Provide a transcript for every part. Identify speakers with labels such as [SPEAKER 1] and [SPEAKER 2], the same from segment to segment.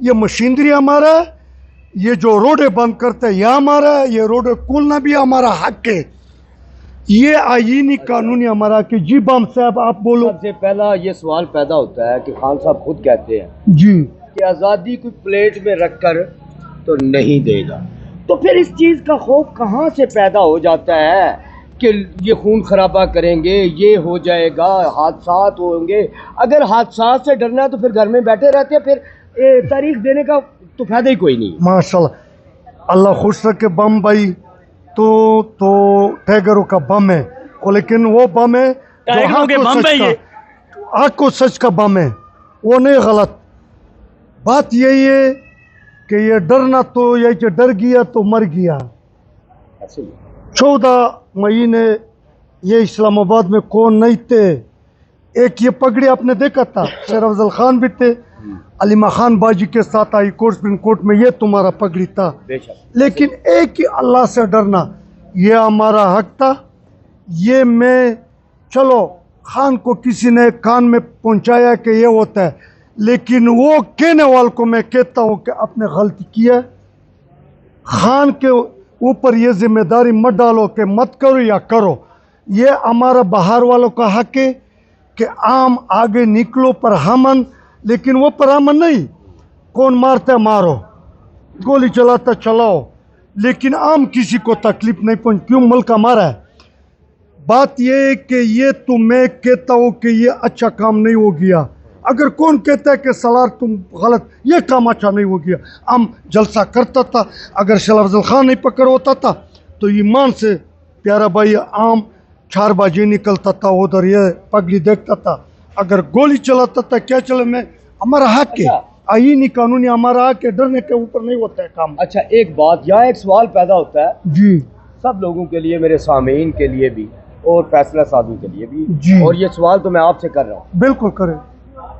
[SPEAKER 1] یہ مشینری ہمارا ہے, یہ جو روڈیں بند کرتے ہیں یہ ہمارا ہے, یہ روڈیں کھولنا بھی ہمارا حق ہے, یہ آئینی قانونی ہمارا کہ جی بام صاحب آپ بولو.
[SPEAKER 2] سب سے پہلا یہ سوال پیدا ہوتا ہے کہ خان صاحب خود کہتے ہیں
[SPEAKER 1] جی
[SPEAKER 2] کہ آزادی کوئی پلیٹ میں رکھ کر تو نہیں دے گا, تو پھر اس چیز کا خوف کہاں سے پیدا ہو جاتا ہے کہ یہ خون خرابہ کریں گے, یہ ہو جائے گا, حادثات ہوں گے. اگر حادثات سے ڈرنا ہے تو پھر گھر میں بیٹھے رہتے ہیں, پھر تاریخ دینے کا تو فائدہ ہی کوئی نہیں.
[SPEAKER 1] ماشاء اللہ, اللہ خوش رکھے. بم بھائی تو ٹیگروں کا بم ہے, لیکن وہ بم ہے
[SPEAKER 3] ٹائیگروں کے بم ہے, یہ
[SPEAKER 1] حق کو سچ کا بم ہے, وہ نہیں غلط. بات یہی ہے کہ یہ ڈرنا تو یہ کہ ڈر گیا تو مر گیا. 14 مہینے یہ اسلام آباد میں کون نہیں تھے. ایک یہ پگڑی آپ نے دیکھا تھا, شیر افضل خان بھی تھے, علیمہ خان باجی کے ساتھ ہائی کورٹ سپریم کورٹ میں یہ تمہارا پگڑی تھا. لیکن ایک ہی اللہ سے ڈرنا یہ ہمارا حق تھا. یہ میں چلو خان کو کسی نے کان میں پہنچایا کہ یہ ہوتا ہے, لیکن وہ کہنے والوں کو میں کہتا ہوں کہ آپ نے غلطی کی ہے. خان کے اوپر یہ ذمہ داری مت ڈالو کہ مت کرو یا کرو. یہ ہمارا بہار والوں کا حق ہے کہ عام آگے نکلو پر ہمن, لیکن وہ پر ہمن نہیں. کون مارتا ہے مارو, گولی چلاتا چلاؤ, لیکن عام کسی کو تکلیف نہیں پہنچ. کیوں ملک ہمارا ہے. بات یہ ہے کہ یہ تو میں کہتا ہوں کہ یہ اچھا کام نہیں ہو گیا. اگر کون کہتا ہے کہ سالار تم غلط, یہ کام اچھا نہیں ہو گیا. ہم جلسہ کرتا تھا, اگر شیر افضل خان نہیں پکڑ ہوتا تھا تو ایمان سے پیارا بھائی عام 4 بجے نکلتا تھا ادھر, یہ پگڑی دیکھتا تھا. اگر گولی چلاتا تھا کیا چلے, میں ہمارا حق ہے, آئینی قانونی ہمارا حق ہے, ڈرنے کے اوپر نہیں ہوتا ہے کام.
[SPEAKER 2] اچھا ایک بات, یہاں ایک سوال پیدا ہوتا ہے
[SPEAKER 1] جی
[SPEAKER 2] سب لوگوں کے لیے, میرے سامعین کے لیے بھی اور فیصلہ سازوں کے لیے بھی,
[SPEAKER 1] جی.
[SPEAKER 2] اور یہ سوال تو میں آپ سے کر رہا ہوں
[SPEAKER 1] بالکل کریں.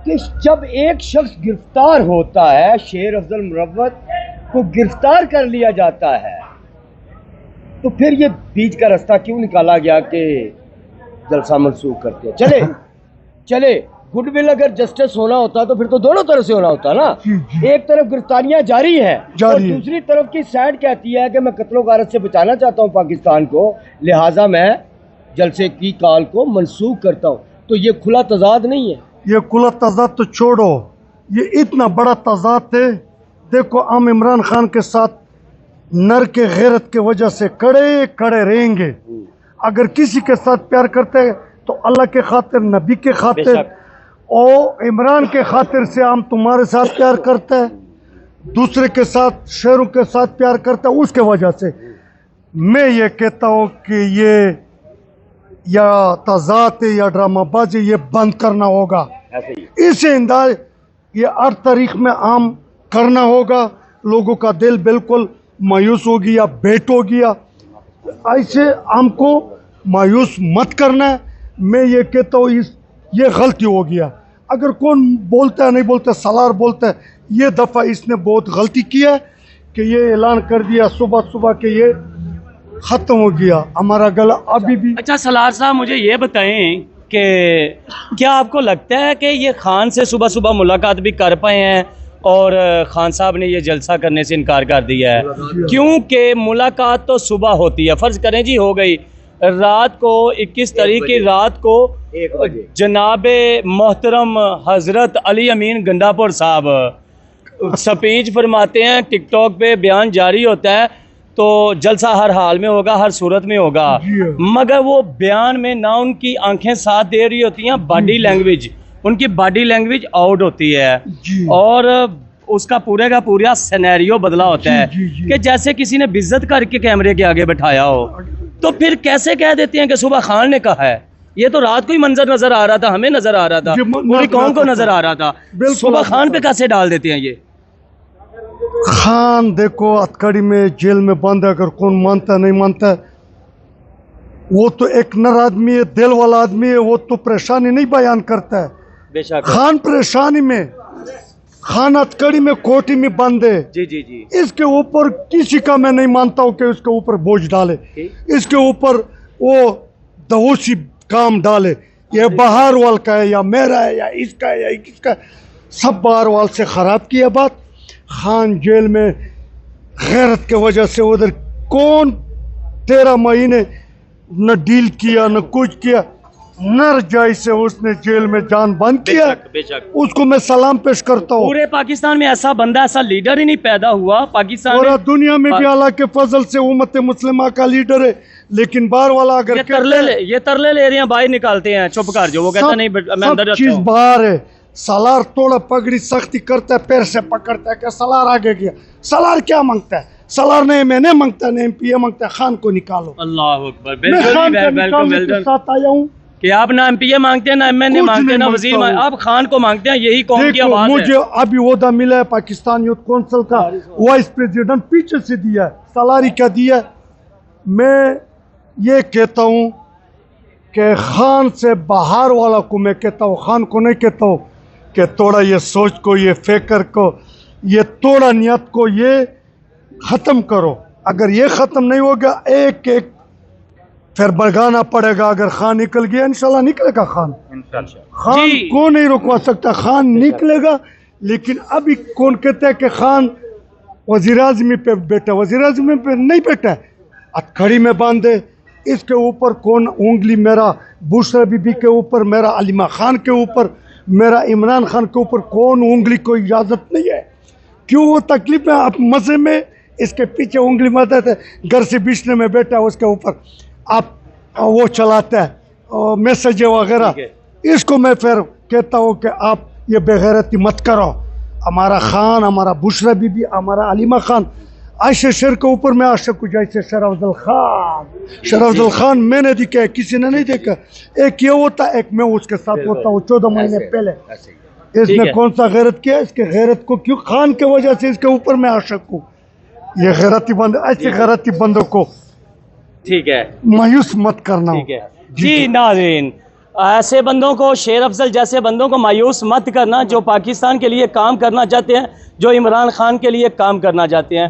[SPEAKER 2] کہ جب ایک شخص گرفتار ہوتا ہے, شیر افضل مروت کو گرفتار کر لیا جاتا ہے, تو پھر یہ بیچ کا راستہ کیوں نکالا گیا کہ جلسہ منسوخ کرتے ہیں؟ چلے گڈ ول اگر جسٹس ہونا ہوتا تو پھر تو دونوں طرف سے ہونا ہوتا نا. ایک طرف گرفتاریاں جاری ہیں اور دوسری طرف کی سائڈ کہتی ہے کہ میں قتل و غارت سے بچانا چاہتا ہوں پاکستان کو, لہٰذا میں جلسے کی کال کو منسوخ کرتا ہوں. تو یہ کھلا تضاد نہیں ہے؟
[SPEAKER 1] یہ کھلا تضاد تو چھوڑو, یہ اتنا بڑا تضاد ہے. دیکھو ہم عمران خان کے ساتھ نر کے غیرت کے وجہ سے کڑے رہیں گے. اگر کسی کے ساتھ پیار کرتے ہیں تو اللہ کے خاطر, نبی کے خاطر, اور عمران کے خاطر سے ہم تمہارے ساتھ پیار کرتے ہیں, دوسرے کے ساتھ شہروں کے ساتھ پیار کرتے ہیں. اس کے وجہ سے میں یہ کہتا ہوں کہ یہ یا تضاد یا ڈرامہ بازی یہ بند کرنا ہوگا. اسے انداز یہ 8 تاریخ میں عام کرنا ہوگا. لوگوں کا دل بالکل مایوس ہو گیا, بیٹ ہو گیا. ایسے ہم کو مایوس مت کرنا ہے. میں یہ کہتا ہوں یہ غلطی ہو گیا. اگر کون بولتا ہے نہیں بولتا, سالار بولتا ہے, یہ دفعہ اس نے بہت غلطی کی ہے کہ یہ اعلان کر دیا صبح کہ یہ ختم ہو گیا ہمارا گلا ابھی بھی.
[SPEAKER 3] اچھا سالار صاحب مجھے یہ بتائیں کہ کیا آپ کو لگتا ہے کہ یہ خان سے صبح ملاقات بھی کر پائے ہیں اور خان صاحب نے یہ جلسہ کرنے سے انکار کر دیا ہے؟ کیونکہ ملاقات تو صبح ہوتی ہے, فرض کریں جی ہو گئی, رات کو 21 تاریخ کی رات کو جناب محترم حضرت علی امین گنڈاپور صاحب سپیچ فرماتے ہیں, ٹک ٹاک پہ بیان جاری ہوتا ہے, تو جلسہ ہر حال میں ہوگا, ہر صورت میں ہوگا, مگر وہ بیان میں نہ ان کی آنکھیں ساتھ دے رہی ہوتی ہیں, باڈی لینگویج ان کی باڈی لینگویج آؤٹ ہوتی ہے, اور اس کا پورے کا پورا سینیریو بدلا ہوتا ہے کہ جیسے کسی نے بزت کر کے کیمرے کے آگے بٹھایا ہو. تو پھر کیسے کہہ دیتے ہیں کہ صبح خان نے کہا ہے؟ یہ تو رات کو ہی منظر نظر آ رہا تھا, ہمیں نظر آ رہا تھا, پوری قوم کو نظر آ رہا تھا, صبح خان پہ کیسے ڈال دیتے ہیں یہ؟
[SPEAKER 1] خان دیکھو ہتھکڑی میں جیل میں بند ہے, اگر کون مانتا نہیں مانتا, وہ تو ایک نر آدمی ہے, دل والا آدمی ہے, وہ تو پریشانی نہیں بیان کرتا ہے.
[SPEAKER 3] بے شک
[SPEAKER 1] خان پریشانی میں, خان ہتھکڑی میں کوٹھی میں بند ہے.
[SPEAKER 3] جی
[SPEAKER 1] اس کے اوپر کسی کا میں نہیں مانتا ہوں کہ اس کے اوپر بوجھ ڈالے, اس کے اوپر وہ دوسی کام ڈالے. یہ بہار وال کا ہے یا میرا ہے یا اس کا ہے یا کس کا, سب بہار وال سے خراب کیا بات. خان جیل میں غیرت کی وجہ سے ادھر کون 13 مہینے نہ ڈیل کیا نہ کچھ کیا، نر جائی سے اس نے جیل میں جان بند کیا،
[SPEAKER 3] بے شک
[SPEAKER 1] اس کو میں سلام پیش کرتا ہوں۔
[SPEAKER 3] پورے پاکستان میں ایسا بندہ، ایسا لیڈر ہی نہیں پیدا ہوا پاکستان
[SPEAKER 1] پورا
[SPEAKER 3] میں۔
[SPEAKER 1] دنیا میں بھی اللہ کے فضل سے امت مسلمہ کا لیڈر ہے، لیکن باہر والا اگر
[SPEAKER 3] یہ ترلے لے رہے ہیں، باہر نکالتے ہیں چپ کر جو، وہ کہتا نہیں میں اندر
[SPEAKER 1] سب
[SPEAKER 3] جاتا
[SPEAKER 1] چیز
[SPEAKER 3] ہوں۔
[SPEAKER 1] باہر ہے۔ سالار توڑا پگڑی سختی کرتا ہے، پیر سے پکڑتا ہے کہ سالار آگے گیا۔ سالار کیا مانگتا ہے؟ سالار نے میں نے مانگتا ہے، نہیں پی اے مانگتا ہے، خان کو نکالو۔
[SPEAKER 3] اللہ اکبر،
[SPEAKER 1] میں خان کو
[SPEAKER 3] بالکل
[SPEAKER 1] نکالنے کے
[SPEAKER 3] بالکل
[SPEAKER 1] ساتھ آیا ہوں۔
[SPEAKER 3] کہ آپ نہ ایم پی اے مانگتے ہیں، نہ ایم این اے
[SPEAKER 1] کچھ
[SPEAKER 3] مانگتے ہیں،
[SPEAKER 1] نہیں
[SPEAKER 3] نہ وزیر
[SPEAKER 1] مانگتا ہوں۔
[SPEAKER 3] آپ خان کو مانگتے ہیں، یہی قوم کی
[SPEAKER 1] دیکھو
[SPEAKER 3] آواز ہے۔
[SPEAKER 1] مجھے ابھی عہدہ ملا ہے پاکستان یوتھ کونسل کا وائس پریزیڈنٹ، پیچھے سے دیا ہے، سالاری کا دیا ہے۔ میں یہ کہتا ہوں کہ خان سے باہر والا کو میں کہتا ہوں، خان کو نہیں کہتا ہوں کہ توڑا یہ سوچ کو، یہ فکر کو، یہ توڑا نیت کو یہ ختم کرو۔ اگر یہ ختم نہیں ہوگا، ایک ایک پھر بڑھانا پڑے گا۔ اگر خان نکل گیا، انشاءاللہ نکلے گا خان، خان
[SPEAKER 3] جی۔
[SPEAKER 1] کو نہیں رکوا سکتا، خان نکلے گا۔ لیکن ابھی کون کہتا ہے کہ خان وزیر اعظمی پہ بیٹھا؟ وزیر اعظمی پہ نہیں بیٹھا ہے، ہتھکڑی میں باندھے۔ اس کے اوپر کون انگلی؟ میرا بشرا بی بی کے اوپر، میرا علیمہ خان کے اوپر، میرا عمران خان کے اوپر کون انگلی کو اجازت نہیں ہے؟ کیوں وہ تکلیف میں آپ مزے میں اس کے پیچھے انگلی مارتے تھے؟ گھر سے بچھنے میں بیٹھا ہے، اس کے اوپر آپ وہ چلاتا ہے میسج وغیرہ۔ اس کو میں پھر کہتا ہوں کہ آپ یہ بے غیرتی مت کرو۔ ہمارا خان، ہمارا بشرا بی بی، ہمارا علیمہ خان، عائشہ شیر کے اوپر میں عاشق ہوں جیسے شرف افضل خان۔ شرف افضل خان میں نے دیکھا ہے، کسی نے نہیں دیکھا۔ ایک یہ ہوتا ہے، ایک میں اس کے ساتھ ہوتا ہوں 14 مہینے پہلے۔ اس نے کون سا غیرت کیا؟ اس کے غیرت کو کیوں؟ خان کی وجہ سے اس کے اوپر میں عاشق ہوں۔ یہ غیرتی بند، ایسے غیرتی بندوں کو
[SPEAKER 3] ٹھیک ہے،
[SPEAKER 1] مایوس مت کرنا۔
[SPEAKER 3] ٹھیک ہے جی ناظرین، ایسے بندوں کو، شیر افضل جیسے بندوں کو مایوس مت کرنا، جو پاکستان کے لیے کام کرنا چاہتے ہیں، جو عمران خان کے لیے کام کرنا چاہتے ہیں۔